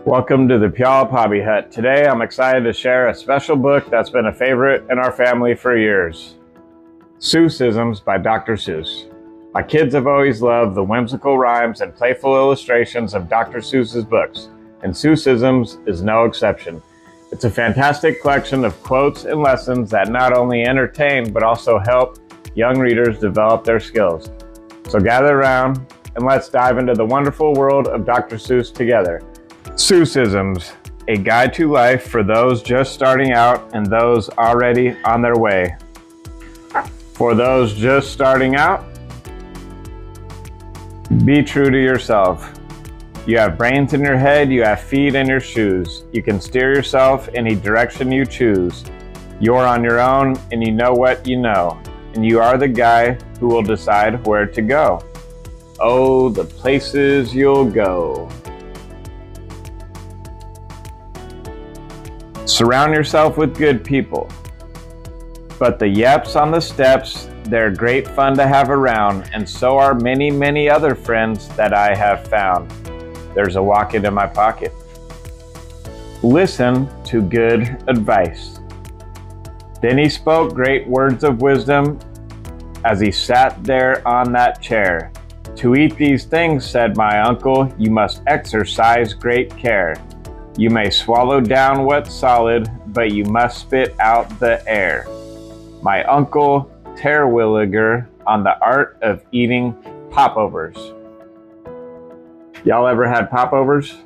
Welcome to the Puyallup Hobby Hut. Today I'm excited to share a special book that's been a favorite in our family for years. Seuss-isms by Dr. Seuss. My kids have always loved the whimsical rhymes and playful illustrations of Dr. Seuss's books, and Seuss-isms is no exception. It's a fantastic collection of quotes and lessons that not only entertain but also help young readers develop their skills. So gather around and let's dive into the wonderful world of Dr. Seuss together. Seuss-isms, a guide to life for those just starting out and those already on their way. For those just starting out, be true to yourself. You have brains in your head, you have feet in your shoes. You can steer yourself any direction you choose. You're on your own and you know what you know. And you are the guy who will decide where to go. Oh, the places you'll go. Surround yourself with good people. But the yeps on the steps, they're great fun to have around, and so are many, many other friends that I have found. There's a wallet in my pocket. Listen to good advice. Then he spoke great words of wisdom as he sat there on that chair. To eat these things, said my uncle, you must exercise great care. You may swallow down what's solid, but you must spit out the air. My uncle Terwilliger on the art of eating popovers. Y'all ever had popovers?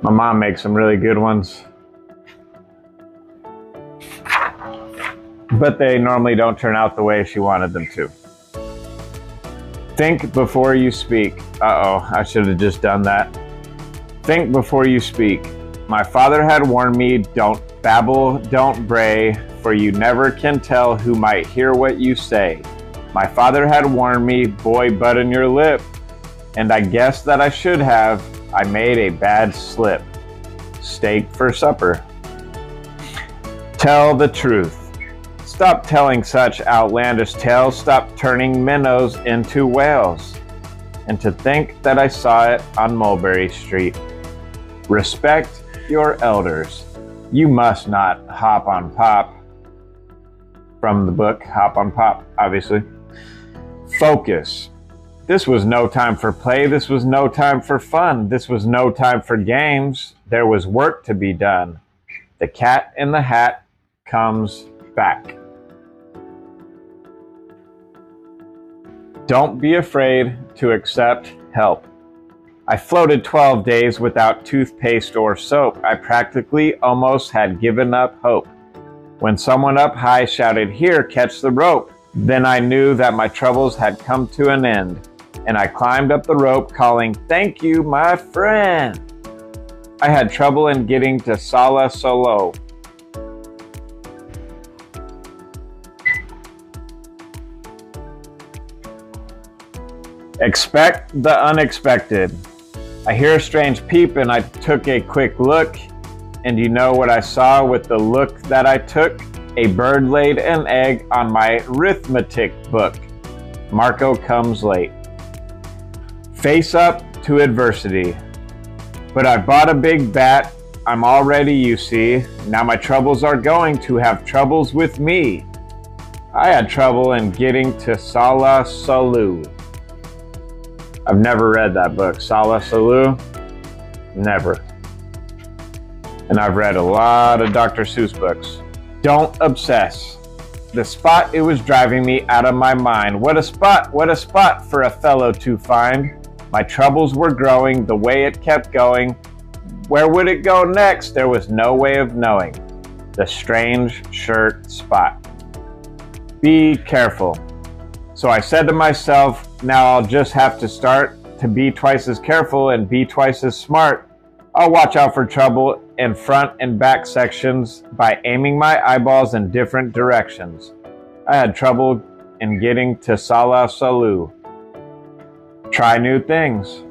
My mom makes some really good ones. But they normally don't turn out the way she wanted them to. Think before you speak. Uh-oh, I should have just done that. Think before you speak. My father had warned me, don't babble, don't bray, for you never can tell who might hear what you say. My father had warned me, boy, button your lip, and I guess that I should have. I made a bad slip. Steak for supper. Tell the truth. Stop telling such outlandish tales. Stop turning minnows into whales. And to think that I saw it on Mulberry Street. Respect your elders. You must not hop on pop. From the book, Hop on Pop, obviously. Focus. This was no time for play. This was no time for fun. This was no time for games. There was work to be done. The Cat in the Hat comes back. Don't be afraid to accept help. I floated 12 days without toothpaste or soap. I practically almost had given up hope. When someone up high shouted, "Here, catch the rope," then I knew that my troubles had come to an end. And I climbed up the rope calling, "Thank you, my friend." I had trouble in getting to Sala Solo. Expect the unexpected. I hear a strange peep and I took a quick look, and you know what I saw with the look that I took? A bird laid an egg on my arithmetic book. Marco comes late. Face up to adversity. But I bought a big bat, I'm all ready, you see. Now my troubles are going to have troubles with me. I had trouble in getting to Sala Solu. I've never read that book. Sala Solu? Never. And I've read a lot of Dr. Seuss books. Don't obsess. The spot, it was driving me out of my mind. What a spot for a fellow to find. My troubles were growing the way it kept going. Where would it go next? There was no way of knowing. The strange shirt spot. Be careful. So I said to myself, now I'll just have to start to be twice as careful and be twice as smart. I'll watch out for trouble in front and back sections by aiming my eyeballs in different directions. I had trouble in getting to Sala Solu. Try new things.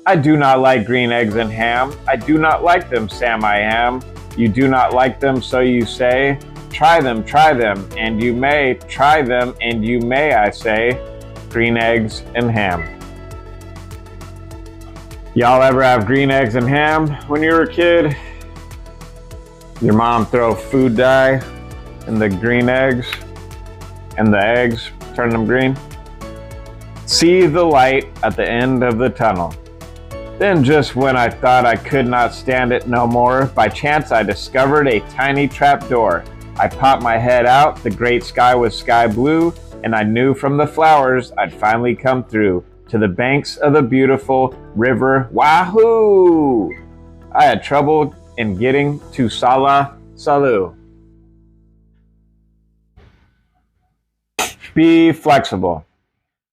I do not like green eggs and ham. I do not like them, Sam I am. You do not like them, so you say. Try them, and you may. Try them, and you may, I say. Green eggs and ham. Y'all ever have green eggs and ham when you were a kid? Your mom throw food dye in the green eggs and the eggs, turn them green? See the light at the end of the tunnel. Then just when I thought I could not stand it no more, by chance I discovered a tiny trap door. I popped my head out, the great sky was sky blue, and I knew from the flowers I'd finally come through to the banks of the beautiful river Wahoo! I had trouble in getting to Sala Salu. Be flexible.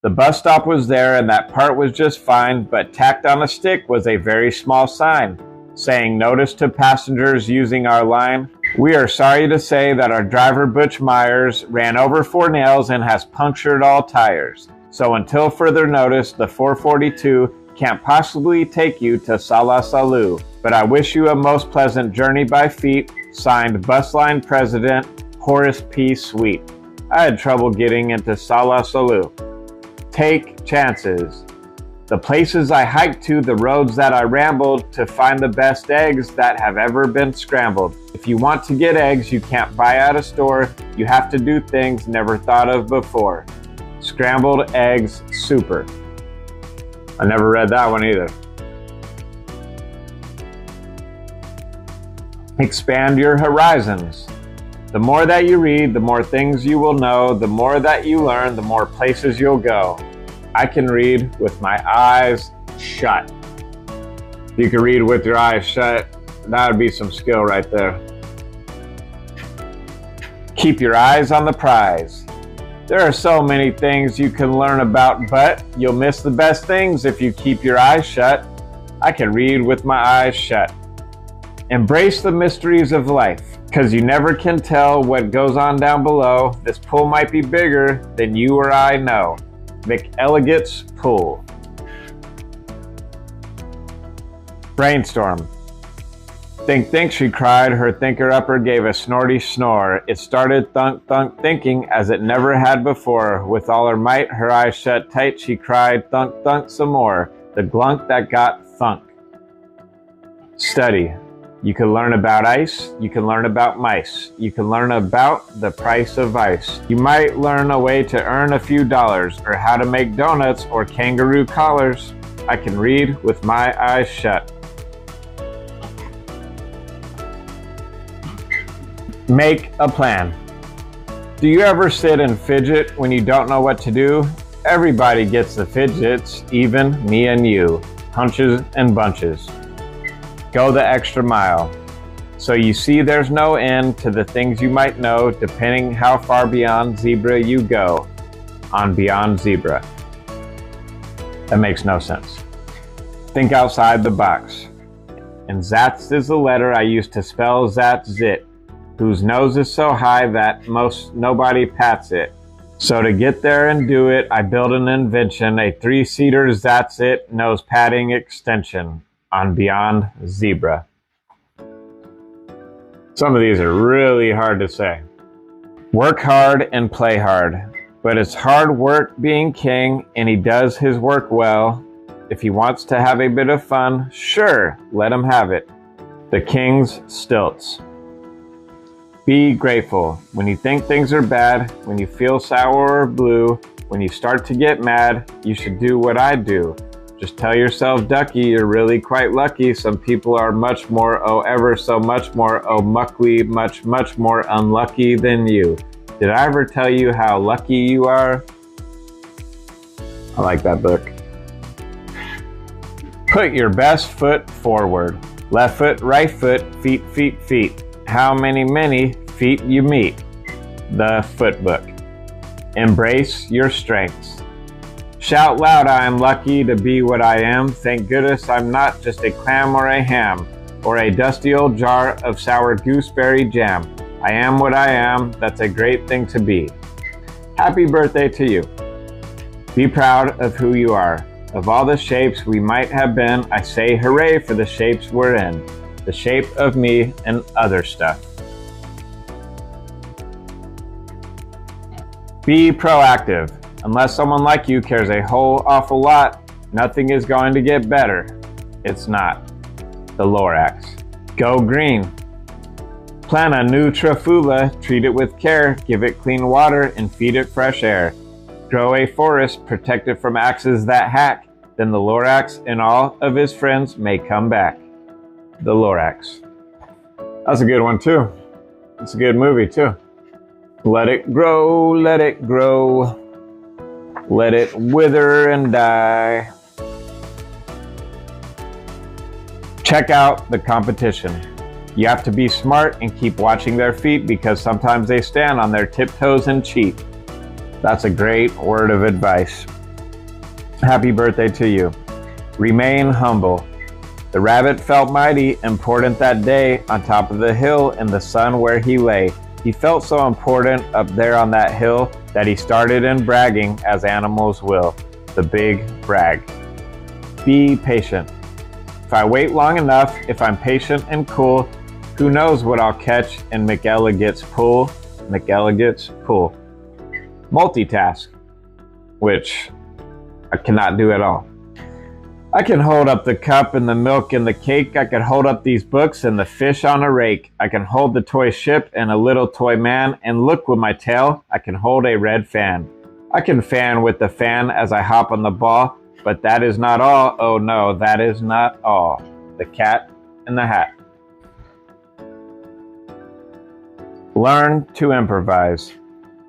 The bus stop was there and that part was just fine, but tacked on a stick was a very small sign saying notice to passengers using our line. We are sorry to say that our driver Butch Myers ran over 4 nails and has punctured all tires. So until further notice, the 442 can't possibly take you to Sala Salu. But I wish you a most pleasant journey by feet. Signed, Bus Line President Horace P. Sweet. I had trouble getting into Sala Salu. Take chances. The places I hiked to, the roads that I rambled to find the best eggs that have ever been scrambled. If you want to get eggs you can't buy at a store, you have to do things never thought of before. Scrambled eggs super. I never read that one either. Expand your horizons. The more that you read, the more things you will know. The more that you learn, the more places you'll go. I can read with my eyes shut. If you can read with your eyes shut, that would be some skill right there. Keep your eyes on the prize. There are so many things you can learn about, but you'll miss the best things if you keep your eyes shut. I can read with my eyes shut. Embrace the mysteries of life, because you never can tell what goes on down below. This pool might be bigger than you or I know. McElligot's Pool. Brainstorm. Think, she cried. Her thinker-upper gave a snorty snore. It started thunk, thinking as it never had before. With all her might, her eyes shut tight, she cried, thunk, some more. The glunk that got thunk. Study. You can learn about ice, you can learn about mice, you can learn about the price of ice. You might learn a way to earn a few dollars, or how to make donuts or kangaroo collars. I can read with my eyes shut. Make a plan. Do you ever sit and fidget when you don't know what to do? Everybody gets the fidgets, even me and you. Hunches and bunches. Go the extra mile. So you see there's no end to the things you might know, depending how far beyond zebra you go on Beyond Zebra. That makes no sense. Think outside the box. And Zatz is the letter I used to spell Zatzit, whose nose is so high that nobody pats it. So to get there and do it, I built an invention, a 3-seater Zatzit nose padding extension on Beyond Zebra. Some of these are really hard to say. Work hard and play hard, but it's hard work being king, and he does his work well. If he wants to have a bit of fun, sure, let him have it. The King's Stilts. Be grateful. When you think things are bad, when you feel sour or blue, when you start to get mad, you should do what I do. Just tell yourself, ducky, you're really quite lucky. Some people are much more, oh ever so much more, oh muckly, much more unlucky than you. Did I ever tell you how lucky you are? I like that book. Put your best foot forward. Left foot, right foot, feet. How many feet you meet. The Foot Book. Embrace your strengths. Shout loud, I am lucky to be what I am. Thank goodness I'm not just a clam or a ham, or a dusty old jar of sour gooseberry jam. I am what I am. That's a great thing to be. Happy birthday to you. Be proud of who you are. Of all the shapes we might have been, I say hooray for the shapes we're in. The shape of me and other stuff. Be proactive. Unless someone like you cares a whole awful lot, nothing is going to get better. It's not. The Lorax. Go green. Plant a new trafula, treat it with care, give it clean water, and feed it fresh air. Grow a forest, protect it from axes that hack, then the Lorax and all of his friends may come back. The Lorax. That's a good one too. It's a good movie too. Let it grow, let it grow. Let it wither and die. Check out the competition. You have to be smart and keep watching their feet because sometimes they stand on their tiptoes and cheat. That's a great word of advice. Happy birthday to you. Remain humble. The rabbit felt mighty important that day on top of the hill in the sun where he lay. He felt so important up there on that hill that he started in bragging as animals will. The big brag. Be patient. If I wait long enough, if I'm patient and cool, who knows what I'll catch in McElligot's pool. McElligot's pool. Multitask, which I cannot do at all. I can hold up the cup and the milk and the cake. I can hold up these books and the fish on a rake. I can hold the toy ship and a little toy man. And look with my tail, I can hold a red fan. I can fan with the fan as I hop on the ball. But that is not all. Oh no, that is not all. The Cat in the Hat. Learn to improvise.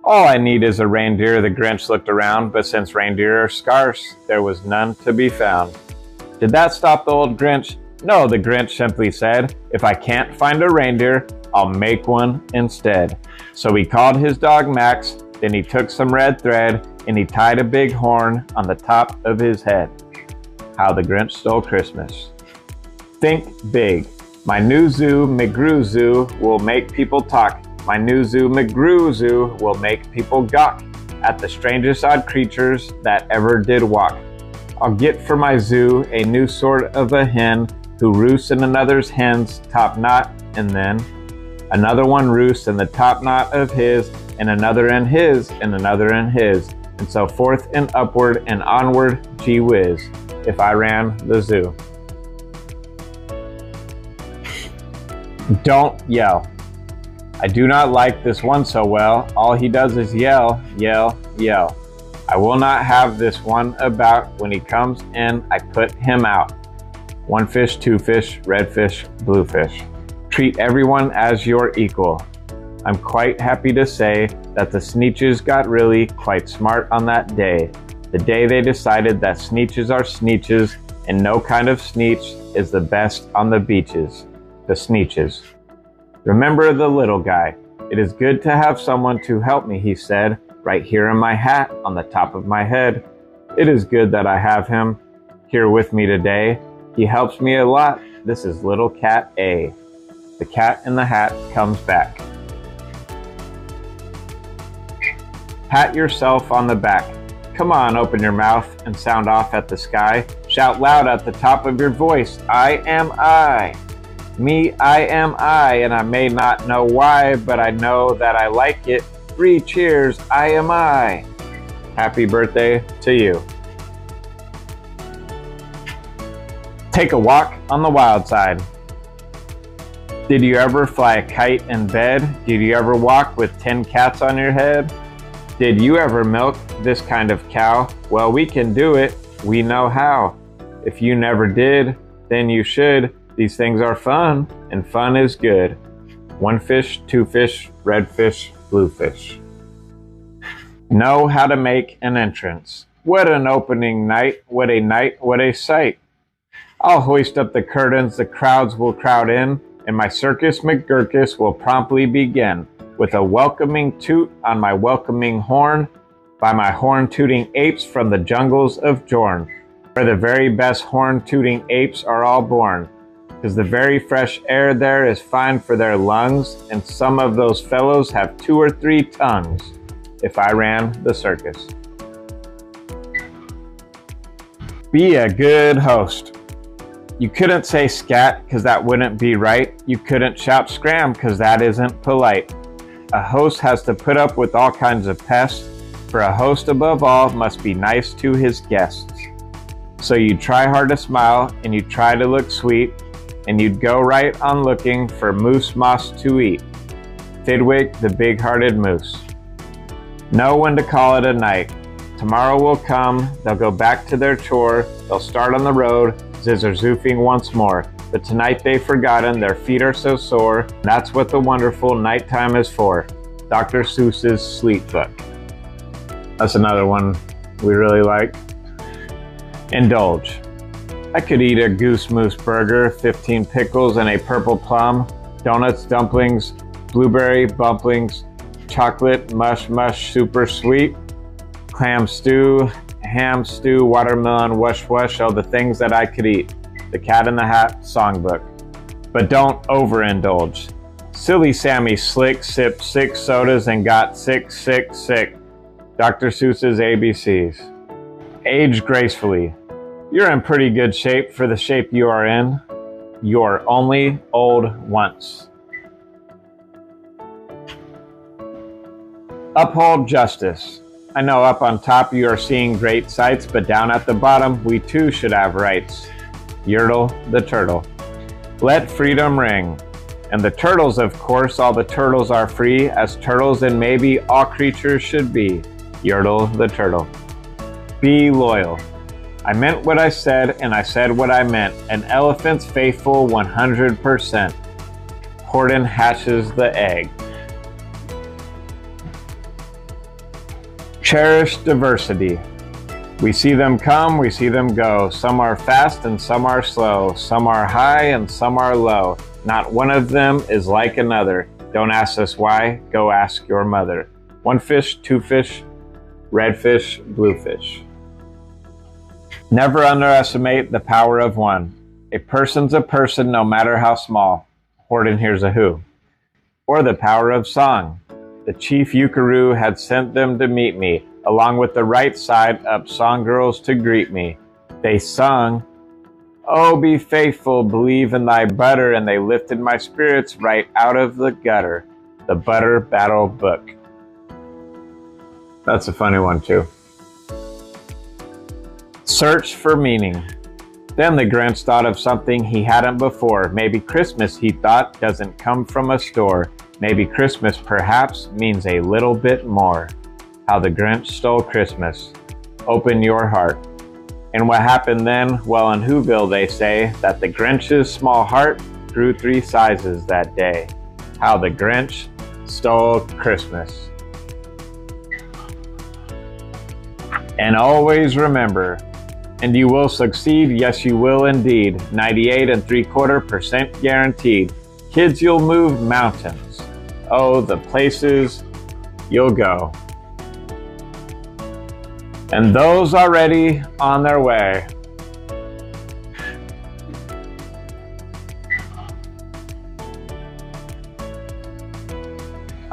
All I need is a reindeer. The Grinch looked around, but since reindeer are scarce, there was none to be found. Did that stop the old Grinch? No, the Grinch simply said, if I can't find a reindeer, I'll make one instead. So he called his dog Max, then he took some red thread, and he tied a big horn on the top of his head. How the Grinch Stole Christmas. Think big. My new zoo, McGrew Zoo, will make people talk. My new zoo, McGrew Zoo, will make people gawk at the strangest odd creatures that ever did walk. I'll get for my zoo a new sort of a hen who roosts in another's hen's top knot, and then another one roosts in the top knot of his, and another in his, and another in his, and so forth and upward and onward, gee whiz, if I ran the zoo. Don't yell. I do not like this one so well. All he does is yell, yell, yell. I will not have this one about. When he comes in, I put him out. One fish, two fish, red fish, blue fish. Treat everyone as your equal. I'm quite happy to say that the Sneetches got really quite smart on that day. The day they decided that Sneetches are Sneetches and no kind of Sneetch is the best on the beaches. The Sneetches. Remember the little guy. It is good to have someone to help me, he said, right here in my hat on the top of my head. It is good that I have him here with me today. He helps me a lot. This is little Cat A. The Cat in the Hat comes back. Pat yourself on the back. Come on, open your mouth and sound off at the sky. Shout loud at the top of your voice. I am I. Me, I am I, and I may not know why, but I know that I like it. 3 cheers, I am I. Happy birthday to you. Take a walk on the wild side. Did you ever fly a kite in bed? Did you ever walk with 10 cats on your head? Did you ever milk this kind of cow? Well, we can do it. We know how. If you never did, then you should. These things are fun, and fun is good. 1 fish, 2 fish, red fish, blue fish. Know how to make an entrance. What an opening night, what a sight. I'll hoist up the curtains, the crowds will crowd in, and my circus McGurkus will promptly begin. With a welcoming toot on my welcoming horn, by my horn-tooting apes from the jungles of Jorn, where the very best horn-tooting apes are all born. 'Cause the very fresh air there is fine for their lungs, and some of those fellows have 2 or 3 tongues, if I ran the circus. Be a good host. You couldn't say scat, 'cause that wouldn't be right. You couldn't shout scram, 'cause that isn't polite. A host has to put up with all kinds of pests, for a host above all must be nice to his guests. So you'd try hard to smile, and you'd try to look sweet, and you'd go right on looking for moose moss to eat. Fidwick, the big-hearted moose. Know when to call it a night. Tomorrow will come, they'll go back to their chore, they'll start on the road, zizzer-zoofing once more. But tonight they've forgotten, their feet are so sore, and that's what the wonderful nighttime is for. Dr. Seuss's Sleep Book. That's another one we really like. Indulge. I could eat a goose moose burger, 15 pickles and a purple plum, donuts, dumplings, blueberry bumplings, chocolate, mush, super sweet, clam stew, ham stew, watermelon, wush, oh, the things that I could eat. The Cat in the Hat Songbook. But don't overindulge. Silly Sammy Slick sipped 6 sodas and got sick. Dr. Seuss's ABCs. Age gracefully. You're in pretty good shape for the shape you are in. You're only old once. Uphold justice. I know up on top you are seeing great sights, but down at the bottom we too should have rights. Yertle the turtle. Let freedom ring. And the turtles, of course, all the turtles are free, as turtles and maybe all creatures should be. Yertle the turtle. Be loyal. I meant what I said, and I said what I meant. An elephant's faithful 100%. Horton hatches the egg. Cherish diversity. We see them come, we see them go. Some are fast and some are slow. Some are high and some are low. Not one of them is like another. Don't ask us why, go ask your mother. 1 fish, 2 fish, red fish, blue fish. Never underestimate the power of one. A person's a person no matter how small. Horton hears a who. Or the power of song. The chief Eukaroo had sent them to meet me, along with the right side up song girls to greet me. They sung, "Oh, be faithful, believe in thy butter," and they lifted my spirits right out of the gutter. The Butter Battle Book. That's a funny one too. Search for meaning. Then the Grinch thought of something he hadn't before. Maybe Christmas, he thought, doesn't come from a store. Maybe Christmas perhaps means a little bit more. How the Grinch Stole Christmas. Open your heart. And what happened then? Well, in Whoville they say that the Grinch's small heart grew 3 sizes that day. How the Grinch Stole Christmas. And always remember, and you will succeed, yes you will indeed. 98.75% guaranteed. Kids, you'll move mountains. Oh, the places you'll go. And those already on their way.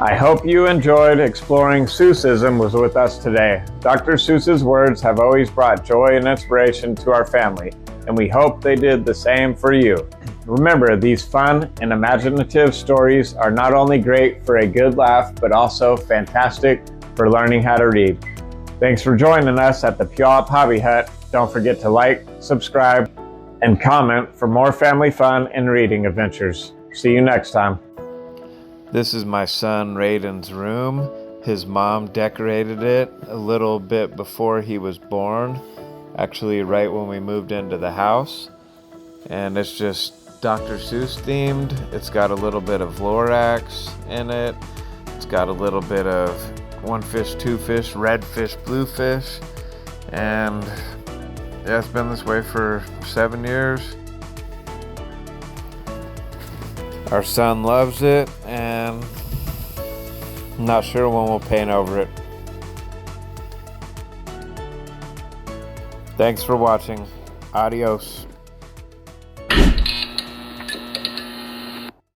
I hope you enjoyed exploring Seuss-isms with us today. Dr. Seuss's words have always brought joy and inspiration to our family, and we hope they did the same for you. Remember, these fun and imaginative stories are not only great for a good laugh, but also fantastic for learning how to read. Thanks for joining us at the Puyallup Hobby Hut. Don't forget to like, subscribe, and comment for more family fun and reading adventures. See you next time. This is my son Raiden's room. His mom decorated it a little bit before he was born, actually right when we moved into the house. And it's just Dr. Seuss themed. It's got a little bit of Lorax in it. It's got a little bit of 1 fish, 2 fish, red fish, blue fish. And yeah, it's been this way for 7 years. Our son loves it, and I'm not sure when we'll paint over it. Thanks for watching. Adios.